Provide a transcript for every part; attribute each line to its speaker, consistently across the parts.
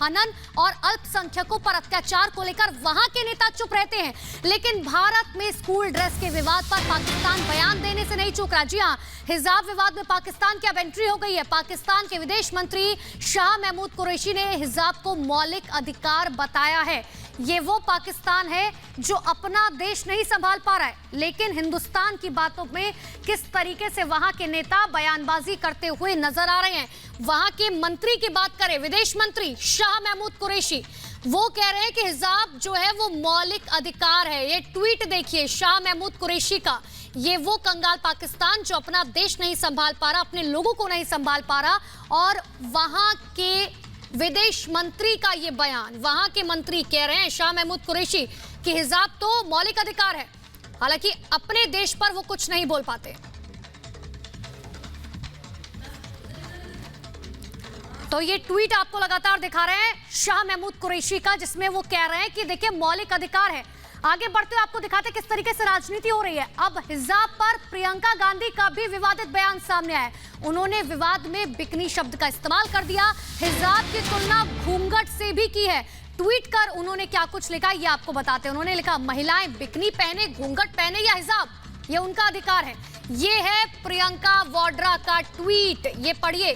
Speaker 1: खनन और अल्पसंख्यकों पर अत्याचार को लेकर वहां के नेता चुप रहते हैं, लेकिन भारत में स्कूल ड्रेस के विवाद पर पाकिस्तान बयान देने से नहीं चूक रहा। जी हां, हिजाब विवाद में पाकिस्तान की अब एंट्री हो गई है। पाकिस्तान के विदेश मंत्री शाह महमूद कुरैशी ने हिजाब को मौलिक अधिकार बताया है। ये वो पाकिस्तान है जो अपना देश नहीं संभाल पा रहा है, लेकिन हिंदुस्तान की बातों में किस तरीके से वहां के नेता बयानबाजी करते हुए नजर आ रहे हैं। वहां के मंत्री की बात करें, विदेश मंत्री शाह महमूद कुरैशी, वो कह रहे हैं कि हिजाब जो है वो मौलिक अधिकार है। ये ट्वीट देखिए शाह महमूद कुरैशी का। ये वो कंगाल पाकिस्तान जो अपना देश नहीं संभाल पा रहा, अपने लोगों को नहीं संभाल पा रहा, और वहां के विदेश मंत्री का ये बयान। वहां के मंत्री कह रहे हैं शाह महमूद कुरैशी कि हिजाब तो मौलिक अधिकार है, हालांकि अपने देश पर वो कुछ नहीं बोल पाते। तो ये ट्वीट आपको लगातार दिखा रहे हैं शाह महमूद कुरैशी का, जिसमें वो कह रहे हैं कि देखिए मौलिक अधिकार है। आगे बढ़ते हुए आपको दिखाते हैं किस तरीके से राजनीति हो रही है। अब हिजाब पर प्रियंका गांधी का भी विवादित बयान सामने आया। उन्होंने विवाद में बिकनी शब्द का इस्तेमाल कर दिया, हिजाब की तुलना घूंघट से भी की है। ट्वीट कर उन्होंने क्या कुछ लिखा ये आपको बताते हैं। उन्होंने लिखा, महिलाएं बिकनी पहने, घूंघट पहने या हिजाब, ये उनका अधिकार है। ये है प्रियंका वाड्रा का ट्वीट, ये पढ़िए,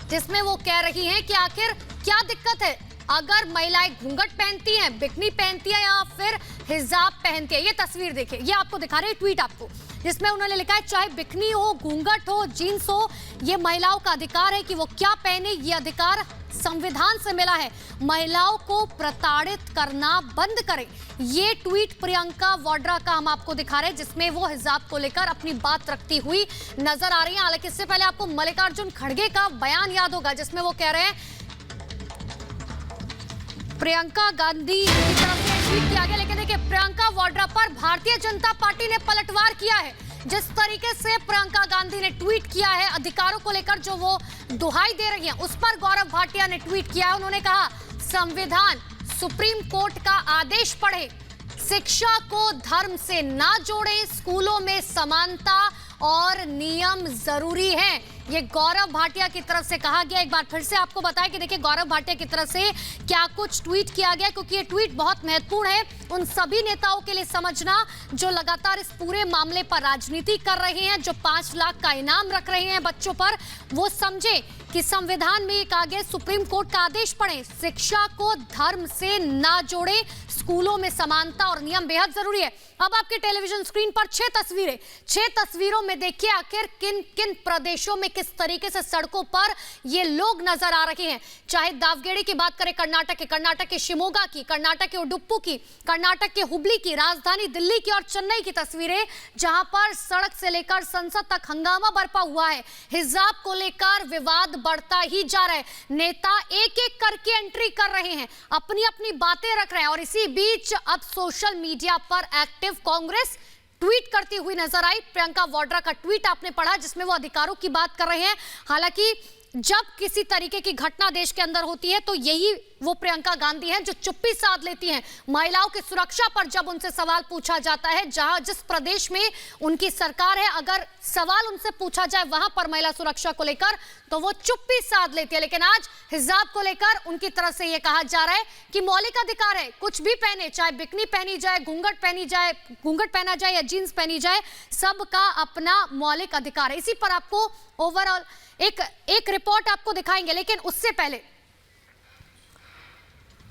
Speaker 1: जिसमें वो कह रही हैं कि आखिर क्या दिक्कत है अगर महिलाएं घूंघट पहनती हैं, बिकनी पहनती हैं या फिर हिजाब पहनती है। ये तस्वीर देखिए, ये आपको दिखा रहे हैं ट्वीट आपको, जिसमें उन्होंने लिखा है चाहे बिकनी हो, घूंघट हो, जीन्स हो, ये महिलाओं का अधिकार है कि वो क्या पहने। ये अधिकार संविधान से मिला है। महिलाओं को प्रताड़ित करना बंद करें। ये ट्वीट प्रियंका वाड्रा का हम आपको दिखा रहे हैं, जिसमें वो हिजाब को लेकर अपनी बात रखती हुई नजर आ रही है। हालांकि इससे पहले आपको मल्लिकार्जुन खड़गे का बयान याद होगा, जिसमें वो कह रहे हैं प्रियंका गांधी की तरफ से ट्वीट किया गया, लेकिन देखिए प्रियंका वाड्रा पर भारतीय जनता पार्टी ने पलटवार किया है। जिस तरीके से प्रियंका गांधी ने ट्वीट किया है अधिकारों को लेकर जो वो दुहाई दे रही हैं, उस पर गौरव भाटिया ने ट्वीट किया है। उन्होंने कहा, संविधान सुप्रीम कोर्ट का आदेश पढ़े, शिक्षा को धर्म से ना जोड़े, स्कूलों में समानता और नियम जरूरी है। ये गौरव भाटिया की तरफ से कहा गया। एक बार फिर से आपको बताएं कि देखिए गौरव भाटिया की तरफ से क्या कुछ ट्वीट किया गया, क्योंकि ये ट्वीट बहुत महत्वपूर्ण है उन सभी नेताओं के लिए समझना जो लगातार इस पूरे मामले पर राजनीति कर रहे हैं, जो 5 लाख का इनाम रख रहे हैं बच्चों पर। वो समझे कि संविधान में एक आगे सुप्रीम कोर्ट का आदेश पढ़े, शिक्षा को धर्म से ना जोड़े, स्कूलों में समानता और नियम बेहद जरूरी है। अब आपके टेलीविजन स्क्रीन पर 6 तस्वीरें, 6 तस्वीरों में देखिए आखिर किन किन प्रदेशों में किस तरीके से सड़कों पर ये लोग नजर आ रहे हैं। चाहे दावगेड़े की बात करें कर्नाटक के शिमोगा की, कर्नाटक के उडुप्पू की, कर्नाटक के हुबली की, राजधानी दिल्ली की और चेन्नई की तस्वीरें, जहां पर सड़क से लेकर संसद तक हंगामा बरपा हुआ है। हिजाब को लेकर विवाद बढ़ता ही जा रहा है। नेता एक एक करके एंट्री कर रहे हैं, अपनी अपनी बातें रख रहे हैं, और इसी बीच अब सोशल मीडिया पर एक्टिव कांग्रेस ट्वीट करती हुई नजर आई। प्रियंका वाड्रा का ट्वीट आपने पढ़ा, जिसमें वो अधिकारों की बात कर रहे हैं। हालांकि जब किसी तरीके की घटना देश के अंदर होती है तो यही वो प्रियंका गांधी हैं जो चुप्पी साध लेती हैं। महिलाओं की सुरक्षा पर जब उनसे सवाल पूछा जाता है, जहां जिस प्रदेश में उनकी सरकार है, अगर सवाल उनसे पूछा जाए वहां पर महिला सुरक्षा को लेकर, तो वो चुप्पी साध लेती है। लेकिन आज हिजाब को लेकर उनकी तरफ से यह कहा जा रहा है कि मौलिक अधिकार है, कुछ भी पहने, चाहे बिकनी पहनी जाए, घूंघट पहना जाए या जीन्स पहनी जाए, सबका अपना मौलिक अधिकार है। इसी पर आपको ओवरऑल एक रिपोर्ट आपको दिखाएंगे, लेकिन उससे पहले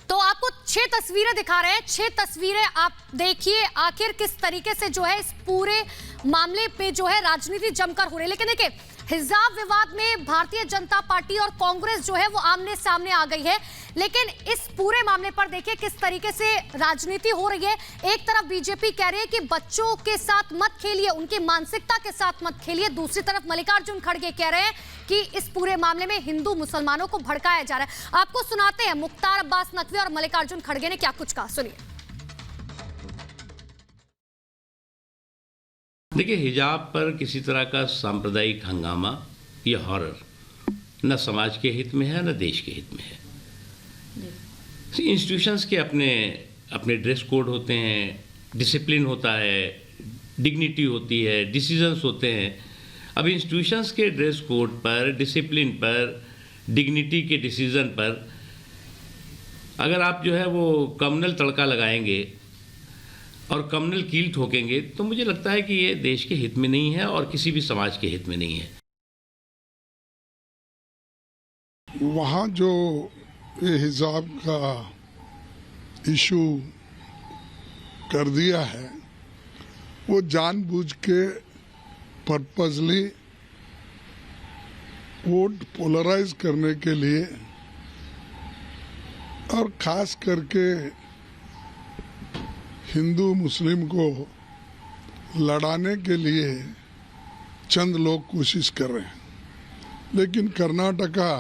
Speaker 1: तो आपको 6 तस्वीरें दिखा रहे हैं। 6 तस्वीरें आप देखिए आखिर किस तरीके से जो है इस पूरे मामले पे जो है राजनीति जमकर हो रही है। लेकिन देखिए हिजाब विवाद में भारतीय जनता पार्टी और कांग्रेस जो है वो आमने सामने आ गई है, लेकिन इस पूरे मामले पर देखिए किस तरीके से राजनीति हो रही है। एक तरफ बीजेपी कह रही है कि बच्चों के साथ मत खेलिए, उनकी मानसिकता के साथ मत खेलिए। दूसरी तरफ मल्लिकार्जुन खड़गे कह रहे हैं कि इस पूरे मामले में हिंदू मुसलमानों को भड़काया जा रहा है। आपको सुनाते हैं मुख्तार अब्बास नकवी और मल्लिकार्जुन खड़गे ने क्या कुछ कहा, सुनिए।
Speaker 2: देखिए, हिजाब पर किसी तरह का सांप्रदायिक हंगामा या हॉरर न समाज के हित में है न देश के हित में है। इंस्टीट्यूशंस के अपने ड्रेस कोड होते हैं, डिसिप्लिन होता है, डिग्निटी होती है, डिसीजंस होते हैं। अब इंस्टीट्यूशंस के ड्रेस कोड पर, डिसिप्लिन पर, डिग्निटी के डिसीजन पर अगर आप जो है वो कम्युनल तड़का लगाएंगे और कम्युनल कील ठोकेंगे तो मुझे लगता है कि ये देश के हित में नहीं है और किसी भी समाज के हित में नहीं है।
Speaker 3: वहाँ जो ये हिजाब का इशू कर दिया है वो जानबूझ के पर्पसली वोट पोलराइज करने के लिए और खास करके हिंदू मुस्लिम को लड़ाने के लिए चंद लोग कोशिश कर रहे हैं। लेकिन कर्नाटका